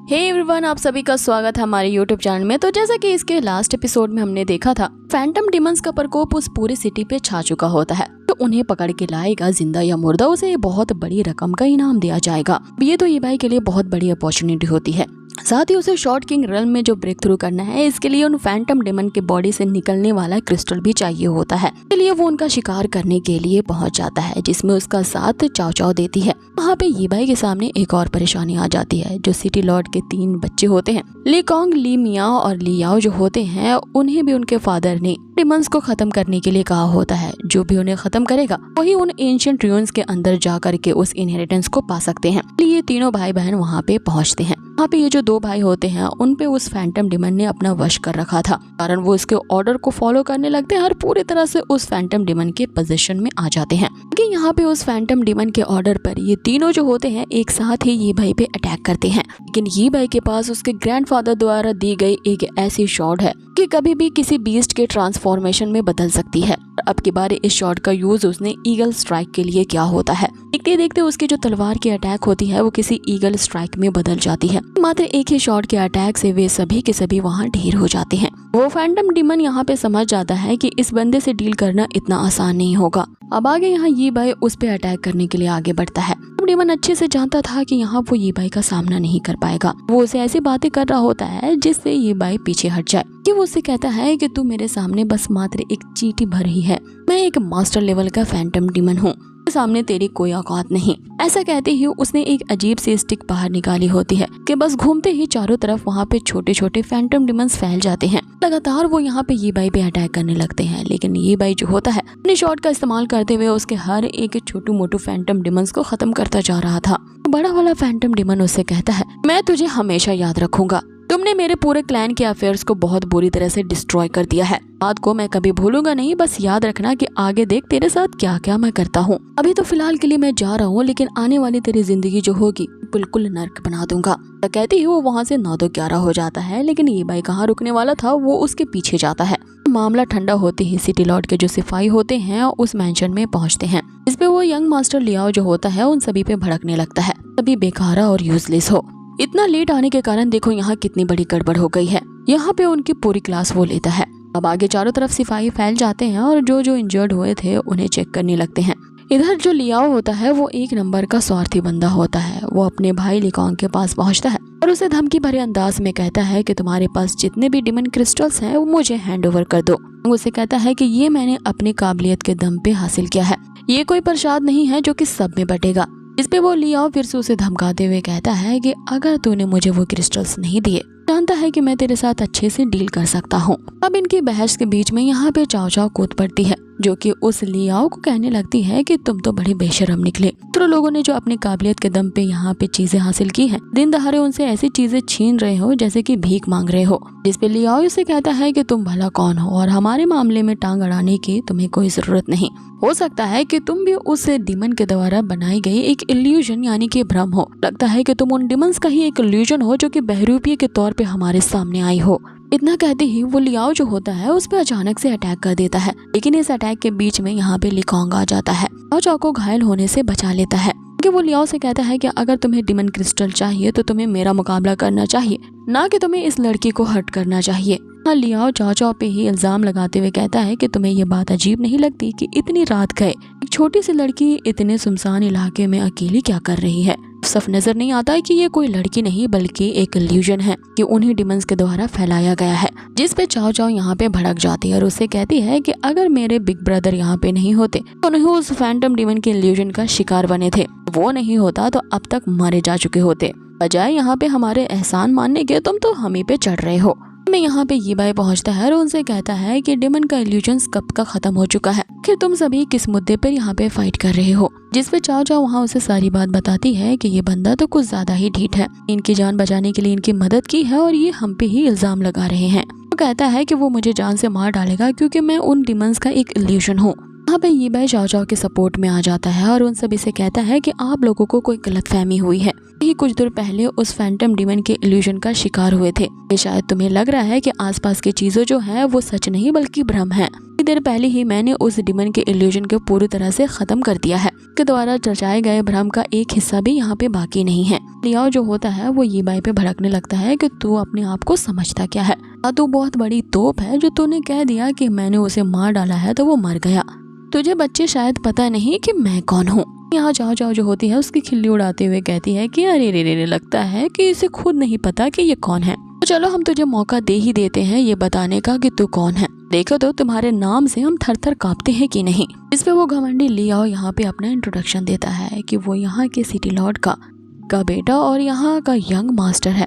Hey everyone, आप सभी का स्वागत है हमारे यूट्यूब चैनल में। तो जैसा कि इसके लास्ट एपिसोड में हमने देखा था, फैंटम डिमंस का प्रकोप उस पूरी सिटी पे छा चुका होता है। तो उन्हें पकड़ के लाएगा जिंदा या मुर्दा, उसे बहुत बड़ी रकम का इनाम दिया जाएगा। ये तो ईबाई के लिए बहुत बड़ी अपॉर्चुनिटी होती है। साथ ही उसे शॉर्ट किंग रेल्म में जो ब्रेक थ्रू करना है, इसके लिए उन फैंटम डिमन के बॉडी से निकलने वाला क्रिस्टल भी चाहिए होता है। इसके लिए वो उनका शिकार करने के लिए पहुंच जाता है, जिसमें उसका साथ चाव चाव देती है। वहाँ पे ईबाई के सामने एक और परेशानी आ जाती है। जो सिटी लॉर्ड के 3 बच्चे होते हैं, ली कॉन्ग, ली मियाओ और ली याओ जो होते हैं, उन्हें भी उनके फादर ने डिमंस को खत्म करने के लिए कहा होता है। जो भी उन्हें खत्म करेगा वही उन एंशिएंट रूइंस के अंदर जा करके उस इनहेरिटेंस को पा सकते हैं। ये तीनों भाई बहन वहाँ पे पहुँचते हैं। वहाँ पे ये जो 2 भाई होते हैं, उन पे उस फैंटम डिमन ने अपना वश कर रखा था, कारण वो उसके ऑर्डर को फॉलो करने लगते हैं और पूरी तरह से उस फैंटम डिमन के पोजीशन में आ जाते हैं। लेकिन यहाँ पे उस फैंटम डिमन के ऑर्डर पर ये तीनों जो होते हैं एक साथ ही ये भाई पे अटैक करते हैं। लेकिन ये भाई के पास उसके ग्रैंडफादर द्वारा दी गई एक ऐसी शॉट है कि कभी भी किसी बीस्ट के ट्रांसफॉर्मेशन में बदल सकती है। अब की बार इस शॉट का यूज उसने ईगल स्ट्राइक के लिए किया होता है। देखते देखते उसकी जो तलवार की अटैक होती है वो किसी ईगल स्ट्राइक में बदल जाती है। मात्र एक ही शॉट के अटैक से वे सभी के सभी वहाँ ढेर हो जाते हैं। वो फैंटम डिमन यहाँ पे समझ जाता है कि इस बंदे से डील करना इतना आसान नहीं होगा। अब आगे यहाँ ये भाई उस पे अटैक करने के लिए आगे बढ़ता है। डिमन अच्छे से जानता था कि यहाँ वो ये भाई का सामना नहीं कर पाएगा। वो उसे ऐसी बातें कर रहा होता है जिससे ये भाई पीछे हट जाए। कि वो उससे कहता है कि तू मेरे सामने बस मात्र एक चींटी भर ही है। मैं एक मास्टर लेवल का फैंटम डिमन हूँ, सामने तेरी कोई औकात नहीं। ऐसा कहते ही उसने एक अजीब सी स्टिक बाहर निकाली होती है कि बस घूमते ही चारों तरफ वहाँ पे छोटे छोटे फैंटम डिमंस फैल जाते हैं। लगातार वो यहाँ पे ये बाई पे अटैक करने लगते हैं। लेकिन ये बाई जो होता है अपने शॉट का इस्तेमाल करते हुए उसके हर एक छोटू मोटू फैंटम डिमंस को खत्म करता जा रहा था। बड़ा वाला फैंटम डिमन उससे कहता है, मैं तुझे हमेशा याद रखूंगा। तुमने मेरे पूरे क्लैन के अफेयर्स को बहुत बुरी तरह से डिस्ट्रॉय कर दिया है। बात को मैं कभी भूलूंगा नहीं। बस याद रखना कि आगे देख तेरे साथ क्या क्या मैं करता हूँ। अभी तो फिलहाल के लिए मैं जा रहा हूँ, लेकिन आने वाली तेरी जिंदगी जो होगी बिल्कुल नर्क बना दूंगा। तो कहते ही वो वहाँ से 9-11 हो जाता है। लेकिन ये भाई कहाँ रुकने वाला था, वो उसके पीछे जाता है। मामला ठंडा होते ही सिटी लॉर्ड के जो सिपाही होते हैं उस मैंशन में पहुँचते हैं। इस पे वो यंग मास्टर लियाओ जो होता है उन सभी पे भड़कने लगता है, सभी बेकारा और यूजलेस हो। इतना लेट आने के कारण देखो यहाँ कितनी बड़ी गड़बड़ हो गई है। यहाँ पे उनकी पूरी क्लास वो लेता है। अब आगे चारों तरफ सिपाही फैल जाते हैं और जो इंजर्ड हुए थे उन्हें चेक करने लगते हैं। इधर जो लियाओ होता है वो एक नंबर का स्वार्थी बंदा होता है। वो अपने भाई लिकॉन्ग के पास पहुंचता है और उसे धमकी भरे अंदाज में कहता है कि तुम्हारे पास जितने भी डिमन क्रिस्टल्स हैं वो मुझे हैंड ओवर कर दो। वो उसे कहता है कि ये मैंने अपनी काबिलियत के दम पे हासिल किया है, ये कोई प्रसाद नहीं है जो कि सब में बटेगा। इस पे वो लियाओ फिर से उसे धमकाते हुए कहता है कि अगर तूने मुझे वो क्रिस्टल्स नहीं दिए, जानता है कि मैं तेरे साथ अच्छे से डील कर सकता हूँ। अब इनकी बहस के बीच में यहाँ पे चाव चाव कूद पड़ती है, जो कि उस लियाओ को कहने लगती है कि तुम तो बड़े बेशरम निकले। तो लोगों ने जो अपनी काबिलियत के दम पे यहाँ पे चीजें हासिल की हैं, दिन दहाड़े उनसे ऐसी चीजें छीन रहे हो जैसे कि भीख मांग रहे हो। जिसपे लियाओ उसे कहता है कि तुम भला कौन हो और हमारे मामले में टांग अड़ाने की तुम्हें कोई जरूरत नहीं। हो सकता है कि तुम भी उस डिमन के द्वारा बनाई गई एक इल्यूजन यानी कि भ्रम हो। लगता है कि तुम उन डिमंस का ही एक इल्यूजन हो जो कि बहरूपिये के तौर पे हमारे सामने आई हो। इतना कहते ही वो लियाओ जो होता है उस पर अचानक से अटैक कर देता है। लेकिन इस अटैक के बीच में यहाँ पे लिकॉन्ग आ जाता है और चाओ को घायल होने से बचा लेता है। कि वो लियाओ से कहता है कि अगर तुम्हें डिमन क्रिस्टल चाहिए तो तुम्हें मेरा मुकाबला करना चाहिए, ना कि तुम्हें इस लड़की को हर्ट करना चाहिए। लियाओ चाओ चाओ पे ही इल्जाम लगाते हुए कहता है कि तुम्हें ये बात अजीब नहीं लगती कि इतनी रात गए एक छोटी सी लड़की इतने सुनसान इलाके में अकेली क्या कर रही है। साफ नजर नहीं आता है कि ये कोई लड़की नहीं बल्कि एक इल्यूजन है कि उन्हीं डिमंस के द्वारा फैलाया गया है। जिस पे चाओ चाओ यहाँ पे भड़क जाती है और उससे कहती है कि अगर मेरे बिग ब्रदर यहाँ पे नहीं होते तो नहीं उस फैंटम डिमन के इल्यूजन का शिकार बने थे। वो नहीं होता तो अब तक मारे जा चुके होते। बजाय यहाँ पे हमारे एहसान मानने के तुम तो हम ही पे चढ़ रहे हो। में यहाँ पे ये भाई पहुँचता है और उनसे कहता है कि डिमन का इल्यूजन कब का खत्म हो चुका है, कि तुम सभी किस मुद्दे पर यहाँ पे फाइट कर रहे हो। जिस पे चाओ चाओ वहाँ उसे सारी बात बताती है कि ये बंदा तो कुछ ज्यादा ही ढीठ है, इनकी जान बचाने के लिए इनकी मदद की है और ये हम पे ही इल्जाम लगा रहे हैं। वो कहता है कि वो मुझे जान से मार डालेगा क्योंकि मैं उन डिमंस का एक इल्यूजन हूँ। यहाँ पे ये भाई चाओ चाओ के सपोर्ट में आ जाता है और उन सभी से कहता है कि आप लोगों को कोई गलतफहमी हुई है। यही कुछ देर पहले उस फैंटम डीमन के इल्यूजन का शिकार हुए थे। ये शायद तुम्हें लग रहा है कि आसपास की चीजों जो है वो सच नहीं बल्कि भ्रम है। कुछ देर पहले ही मैंने उस डीमन के इल्यूजन को पूरी तरह से खत्म कर दिया है। के द्वारा चर्चाए गए भ्रम का एक हिस्सा भी यहाँ पे बाकी नहीं है। लियाओ जो होता है वो ये बाई पे भड़कने लगता है कि तू अपने आप को समझता क्या है। तू बहुत बड़ी तोप है जो तूने कह दिया कि मैंने उसे मार डाला है तो वो मर गया। तुझे बच्चे शायद पता नहीं कि मैं कौन हूँ। यहाँ चाओ चाओ जो होती है उसकी खिल्ली उड़ाते हुए कहती है कि अरे रे रे लगता है कि इसे खुद नहीं पता कि ये कौन है। तो चलो हम तुझे मौका दे ही देते हैं ये बताने का कि तू कौन है। देखो तो तुम्हारे नाम से हम थर थर कांपते हैं कि नहीं। इस पे वो घमंडी लियाओ यहाँ पे अपना इंट्रोडक्शन देता है कि वो यहाँ के सिटी लॉर्ड का बेटा और यहाँ का यंग मास्टर है।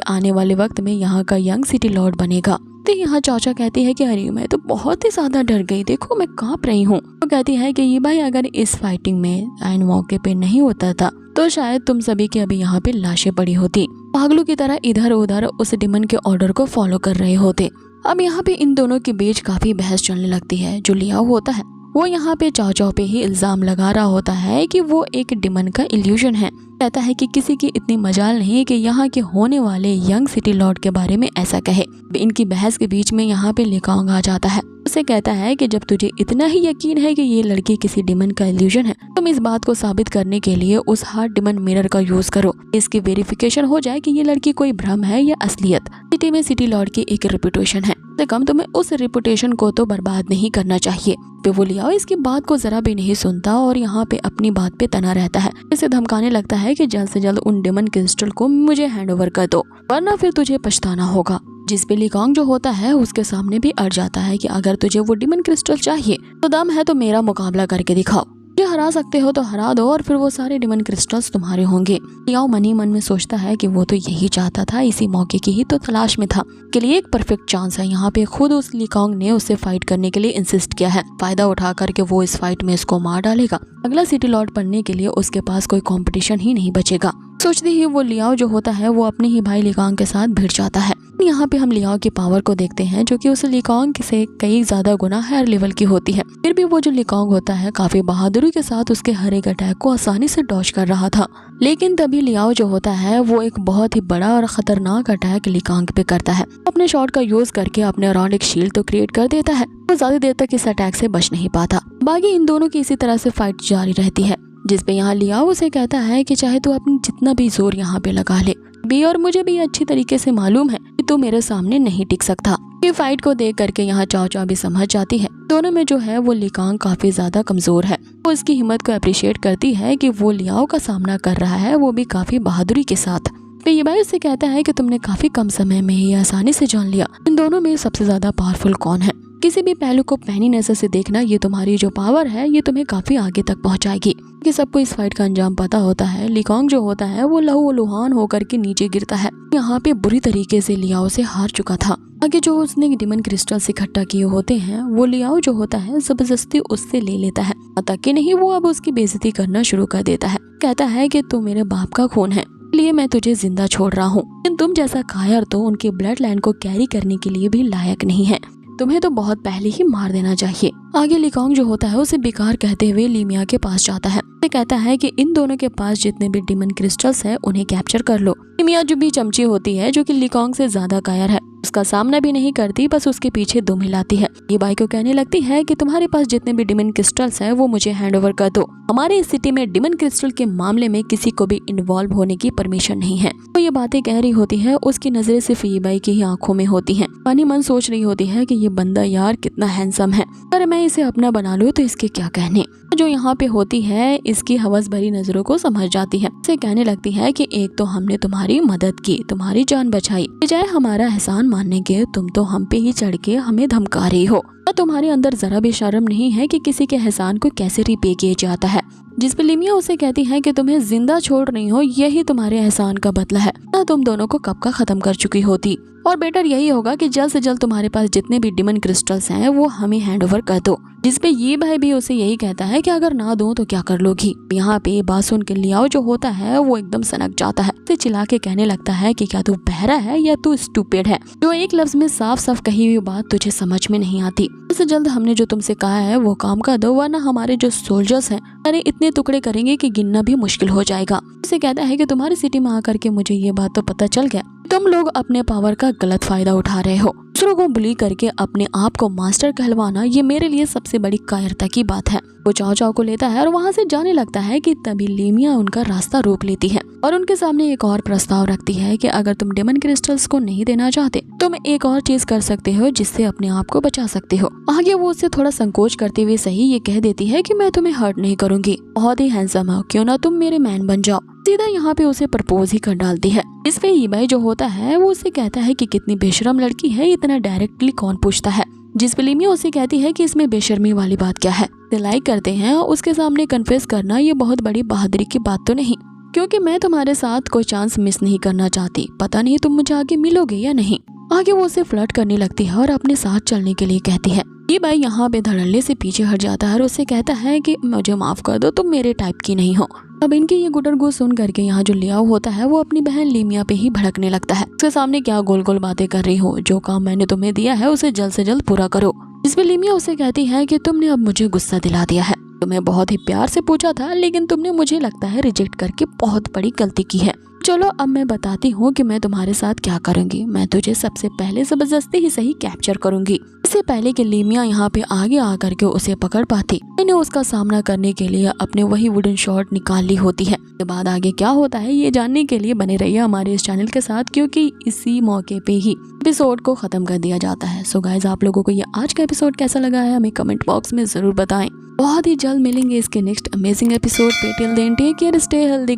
आने वाले वक्त में यहाँ का यंग सिटी लॉर्ड बनेगा। तो यहाँ चाचा कहती है कि अरे मैं तो बहुत ही ज्यादा डर गई, देखो मैं कांप रही हूँ। वो कहती है कि ये भाई अगर इस फाइटिंग में आइन मौके पे नहीं होता था तो शायद तुम सभी की अभी यहाँ पे लाशें पड़ी होती, पागलों की तरह इधर उधर उस डिमन के ऑर्डर को फॉलो कर रहे होते। अब यहाँ पे इन दोनों के बीच काफी बहस चलने लगती है। जो लियाओ होता है वो यहाँ पे चाओ चाओ पे ही इल्जाम लगा रहा होता है कि वो एक डिमन का इल्यूजन है। कहता है कि किसी की इतनी मजाल नहीं कि यहाँ के होने वाले यंग सिटी लॉर्ड के बारे में ऐसा कहे। इनकी बहस के बीच में यहाँ पे लिकांग आ जाता है। उसे कहता है कि जब तुझे इतना ही यकीन है कि ये लड़की किसी डिमन का इल्यूजन है, तुम इस बात को साबित करने के लिए उस हार्ट डिमन मिरर का यूज करो। इसकी वेरिफिकेशन हो जाए कि ये लड़की कोई भ्रम है या असलियत। सिटी में सिटी लॉर्ड की एक रेपुटेशन है, कम तुम्हें उस रेपुटेशन को तो बर्बाद नहीं करना चाहिए। पे वो लियाओ इसकी बात को जरा भी नहीं सुनता और यहाँ पे अपनी बात पे तना रहता है। इसे धमकाने लगता है कि जल्द से जल्द उन डिमन क्रिस्टल को मुझे हैंडओवर कर दो, वरना फिर तुझे पछताना होगा। जिस पे लिकांग जो होता है उसके सामने भी अड़ जाता है कि अगर तुझे वो डिमन क्रिस्टल चाहिए तो दम है तो मेरा मुकाबला करके दिखाओ। मुझे हरा सकते हो तो हरा दो और फिर वो सारे डिमन क्रिस्टल्स तुम्हारे होंगे। लियाओ मन ही मन में सोचता है कि वो तो यही चाहता था, इसी मौके की ही तो तलाश में था। के लिए एक परफेक्ट चांस है। यहाँ पे खुद उस लिकांग ने उससे फाइट करने के लिए इंसिस्ट किया है। फायदा उठा करके वो इस फाइट में इसको मार डालेगा। अगला सिटी लॉर्ड बनने के लिए उसके पास कोई कंपटीशन ही नहीं बचेगा। सोचते ही वो लियाओ जो होता है वो अपने ही भाई लिकांग के साथ भिड़ जाता है। यहाँ पे हम लियाओ की पावर को देखते हैं जो कि उस लिकांग से कई ज्यादा गुना हायर लेवल की होती है। फिर भी वो जो लिकांग होता है काफी बहादुरी के साथ उसके हर एक अटैक को आसानी से डॉज कर रहा था। लेकिन तभी लियाओ जो होता है वो एक बहुत ही बड़ा और खतरनाक अटैक लिकांग पे करता है। अपने शॉट का यूज करके अपने अराउंड एक शील्ड तो क्रिएट कर देता है। वो ज्यादा देर तक इस अटैक से बच नहीं पाता। बाकी इन दोनों की इसी तरह से फाइट जारी रहती है, जिस पे यहाँ लियाओ उसे कहता है कि चाहे तू अपनी जितना भी जोर यहाँ पे लगा ले भी, और मुझे भी अच्छी तरीके से मालूम है कि तू मेरे सामने नहीं टिक सकता। ये फाइट को देख करके यहाँ चाओ चाओ भी समझ जाती है दोनों में जो है वो लिकांग काफी ज्यादा कमजोर है। वो इसकी हिम्मत को अप्रिशिएट करती है कि वो लियाओ का सामना कर रहा है, वो भी काफी बहादुरी के साथ। फिर ये भाई उससे कहता है कि तुमने काफी कम समय में ही आसानी से जान लिया इन दोनों में सबसे ज्यादा पावरफुल कौन है। किसी भी पहलू को पैनी नजर से देखना, ये तुम्हारी जो पावर है ये तुम्हें काफी आगे तक पहुंचाएगी। कि सबको इस फाइट का अंजाम पता होता है। लिकांग जो होता है वो लहू लुहान होकर के नीचे गिरता है। यहाँ पे बुरी तरीके से लियाओ से हार चुका था। आगे जो उसने डिमन क्रिस्टल्स इकट्ठा किए होते हैं वो लियाओ जो होता है जबरदस्ती उससे ले लेता है। तक कि नहीं वो अब उसकी बेइज्जती करना शुरू कर देता है। कहता है कि तू मेरे बाप का खून है, लिए मैं तुझे जिंदा छोड़ रहा हूँ, लेकिन तुम जैसा कायर तो उनके ब्लड लाइन को कैरी करने के लिए भी लायक नहीं है। तुम्हें तो बहुत पहले ही मार देना चाहिए। आगे लिकांग जो होता है उसे बेकार कहते हुए लीमिया के पास जाता है। वो कहता है कि इन दोनों के पास जितने भी डिमन क्रिस्टल्स है उन्हें कैप्चर कर लो। लीमिया जो भी चमची होती है जो कि लिकांग से ज्यादा कायर है, उसका सामना भी नहीं करती, बस उसके पीछे दुम हिलाती है। ये बाई को कहने लगती है कि तुम्हारे पास जितने भी डिमन क्रिस्टल्स है वो मुझे हैंडओवर कर दो। हमारे इस सिटी में डिमन क्रिस्टल के मामले में किसी को भी इन्वॉल्व होने की परमिशन नहीं है। वो ये बातें कह रही होती है, उसकी नजरें सिर्फ ये बाई की ही आंखों में होती हैं। पानी मन सोच रही होती है कि ये बंदा यार कितना हैंडसम है, अगर मैं इसे अपना बना लूं तो इसके क्या कहने। जो यहाँ पे होती है इसकी हवस भरी नजरों को समझ जाती है। इसे कहने लगती है कि एक तो हमने तुम्हारी मदद की, तुम्हारी जान बचाई, बजाय हमारा एहसान मानने के तुम तो हम पे ही चढ़ के हमें धमका रही हो। तुम्हारे अंदर जरा भी शर्म नहीं है कि किसी के एहसान को कैसे रिपे किया जाता है। जिस पे लिमिया उसे कहती है कि तुम्हें जिंदा छोड़ रही हो, यही तुम्हारे एहसान का बदला है, ना तुम दोनों को कब का खत्म कर चुकी होती। और बेटर यही होगा कि जल्द से जल्द तुम्हारे पास जितने भी डिमन क्रिस्टल्स हैं वो हमें हैंडओवर कर दो। जिस पे ये भाई भी उसे यही कहता है कि अगर ना दूं तो क्या कर लोगी। यहाँ पे बात सुन के लियाओ जो होता है वो एकदम सनक जाता है। उसे चिल्ला के कहने लगता है कि क्या तू बहरा है या तू स्टूपिड है, जो एक लफ्ज में साफ साफ कही हुई बात तुझे समझ में नहीं आती। उससे जल्द हमने जो तुमसे कहा है वो काम कर दो, वरना हमारे जो सोल्जर्स हैं यानी इतने टुकड़े करेंगे कि गिनना भी मुश्किल हो जाएगा। उसे कहता है कि तुम्हारी सिटी में आकर के मुझे ये बात तो पता चल गया, तुम लोग अपने पावर का गलत फायदा उठा रहे हो। दूसरों को बुली करके अपने आप को मास्टर कहलवाना ये मेरे लिए सबसे बड़ी कायरता की बात है। वो चाओ चाओ को लेता है और वहाँ से जाने लगता है कि तभी लेमिया उनका रास्ता रोक लेती है और उनके सामने एक और प्रस्ताव रखती है कि अगर तुम डेमन क्रिस्टल्स को नहीं देना चाहते तुम एक और चीज कर सकते हो जिससे अपने आप को बचा सकते हो। आगे वो उससे थोड़ा संकोच करते हुए सही ये कह देती है कि मैं तुम्हें हर्ट नहीं करूंगी, बहुत ही हैंडसम हो, क्यों ना तुम मेरे मैन बन जाओ। सीधा यहाँ पे उसे प्रपोज ही कर डालती है। इस पे ईबाई जो होता है वो उसे कहता है कि कितनी बेशरम लड़की है, इतना डायरेक्टली कौन पूछता है। जिस पे लेमिया उसे कहती है कि इसमें बेशर्मी वाली बात क्या है, लाइक करते हैं उसके सामने कन्फेस करना ये बहुत बड़ी बहादुरी की बात तो नहीं, क्योंकि मैं तुम्हारे साथ कोई चांस मिस नहीं करना चाहती, पता नहीं तुम मुझे आगे मिलोगे या नहीं। आगे वो उसे फ्लर्ट करने लगती है और अपने साथ चलने के लिए कहती है। ये भाई यहाँ पे धड़ल्ले से पीछे हट जाता है और उससे कहता है कि मुझे माफ कर दो, तुम मेरे टाइप की नहीं हो। अब इनकी ये गुटरगु सुन करके यहाँ जो लियाओ होता है वो अपनी बहन लेमिया पे ही भड़कने लगता है। उसके सामने क्या गोल गोल बातें कर रही हो, जो काम मैंने तुम्हें दिया है उसे जल्द से जल्द पूरा करो। इसमें लेमिया उसे कहती है कि तुमने अब मुझे गुस्सा दिला दिया है, तुम्हें बहुत ही प्यार से पूछा था लेकिन तुमने मुझे लगता है रिजेक्ट करके बहुत बड़ी गलती की है। चलो अब मैं बताती हूँ कि मैं तुम्हारे साथ क्या करूंगी, मैं तुझे सबसे पहले जबरदस्ती ही सही कैप्चर करूंगी। इससे पहले कि लेमिया यहाँ पे आगे आकर के उसे पकड़ पाती, मैंने उसका सामना करने के लिए अपने वही वुडन शॉट निकाल ली होती है। के बाद आगे क्या होता है ये जानने के लिए बने रहिए हमारे इस चैनल के साथ, क्योंकि इसी मौके पे ही एपिसोड को खत्म कर दिया जाता है। सो गाइज, आप लोगों को ये आज का एपिसोड कैसा लगा है हमें कमेंट बॉक्स में जरूर बताएं। बहुत ही जल्द मिलेंगे इसके नेक्स्ट अमेजिंग एपिसोड पे। Till then take care, stay healthy.